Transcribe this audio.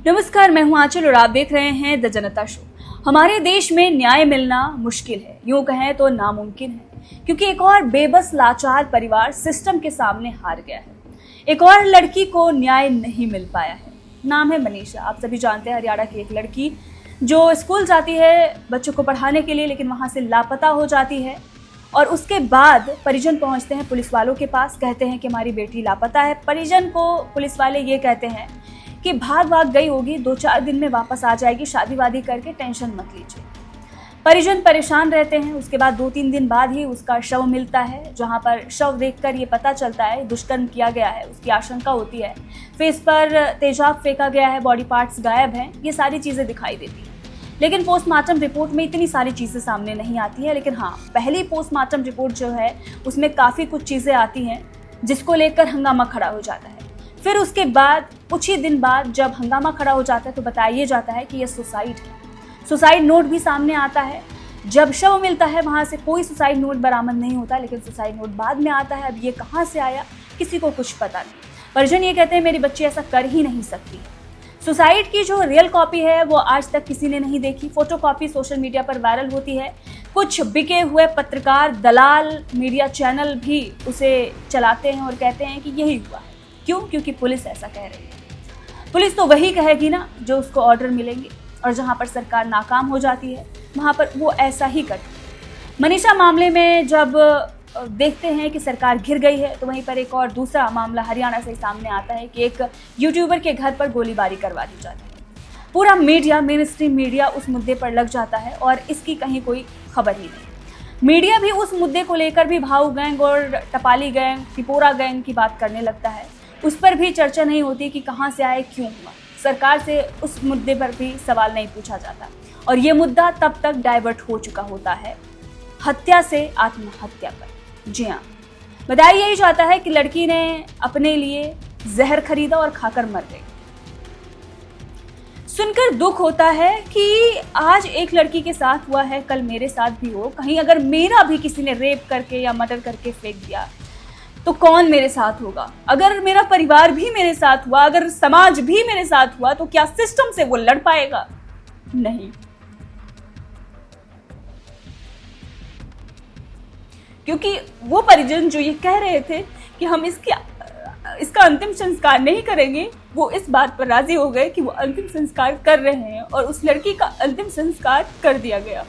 नमस्कार, मैं हूं आंचल और आप देख रहे हैं द जनता शो। हमारे देश में न्याय मिलना मुश्किल है, यूं कहें तो नामुमकिन है, क्योंकि एक और बेबस लाचार परिवार सिस्टम के सामने हार गया है। एक और लड़की को न्याय नहीं मिल पाया है। नाम है मनीषा। आप सभी जानते हैं, हरियाणा की एक लड़की जो स्कूल जाती है बच्चों को पढ़ाने के लिए, लेकिन वहां से लापता हो जाती है और उसके बाद परिजन पहुंचते हैं पुलिस वालों के पास, कहते हैं कि हमारी बेटी लापता है। परिजन को पुलिस वाले ये कहते हैं कि भाग गई होगी, 2-4 दिन में वापस आ जाएगी, शादी वादी करके टेंशन मत लीजिए। परिजन परेशान रहते हैं। उसके बाद 2-3 दिन बाद ही उसका शव मिलता है, जहां पर शव देखकर ये पता चलता है दुष्कर्म किया गया है। उसकी आशंका होती है, फेस पर तेजाब फेंका गया है, बॉडी पार्ट्स गायब हैं, ये सारी चीज़ें दिखाई देती हैं। लेकिन पोस्टमार्टम रिपोर्ट में इतनी सारी चीज़ें सामने नहीं आती है। लेकिन हाँ, पहली पोस्टमार्टम रिपोर्ट जो है उसमें काफ़ी कुछ चीज़ें आती हैं जिसको लेकर हंगामा खड़ा हो जाता है। फिर उसके बाद कुछ ही दिन बाद जब हंगामा खड़ा हो जाता है तो बताया जाता है कि यह सुसाइड है। सुसाइड नोट भी सामने आता है। जब शव मिलता है वहाँ से कोई सुसाइड नोट बरामद नहीं होता, लेकिन सुसाइड नोट बाद में आता है। अब ये कहाँ से आया किसी को कुछ पता नहीं। परिजन ये कहते हैं मेरी बच्ची ऐसा कर ही नहीं सकती। सुसाइड की जो रियल कॉपी है वो आज तक किसी ने नहीं देखी। फोटो कॉपी सोशल मीडिया पर वायरल होती है। कुछ बिके हुए पत्रकार, दलाल, मीडिया चैनल भी उसे चलाते हैं और कहते हैं कि यही हुआ है। क्यों? क्योंकि पुलिस ऐसा कह रही है। पुलिस तो वही कहेगी ना जो उसको ऑर्डर मिलेंगे, और जहां पर सरकार नाकाम हो जाती है वहां पर वो ऐसा ही करती है। मनीषा मामले में जब देखते हैं कि सरकार घिर गई है, तो वहीं पर एक और दूसरा मामला हरियाणा से सामने आता है कि एक यूट्यूबर के घर पर गोलीबारी करवा दी जाती है। पूरा मीडिया, मेन स्ट्रीम मीडिया उस मुद्दे पर लग जाता है और इसकी कहीं कोई खबर ही नहीं। मीडिया भी उस मुद्दे को लेकर भी भाऊ गैंग और टपाली गैंग, टिपोरा गैंग की बात करने लगता है। उस पर भी चर्चा नहीं होती कि कहाँ से आए, क्यों हुआ। सरकार से उस मुद्दे पर भी सवाल नहीं पूछा जाता और ये मुद्दा तब तक डाइवर्ट हो चुका होता है हत्या से आत्महत्या पर। जी हाँ, बताया यही जाता है कि लड़की ने अपने लिए जहर खरीदा और खाकर मर गई। सुनकर दुख होता है कि आज एक लड़की के साथ हुआ है, कल मेरे साथ भी हो। कहीं अगर मेरा भी किसी ने रेप करके या मर्डर करके फेंक दिया तो कौन मेरे साथ होगा? अगर मेरा परिवार भी मेरे साथ हुआ, अगर समाज भी मेरे साथ हुआ, तो क्या सिस्टम से वो लड़ पाएगा? नहीं, क्योंकि वो परिजन जो ये कह रहे थे कि हम इसका अंतिम संस्कार नहीं करेंगे, वो इस बात पर राजी हो गए कि वो अंतिम संस्कार कर रहे हैं और उस लड़की का अंतिम संस्कार कर दिया गया।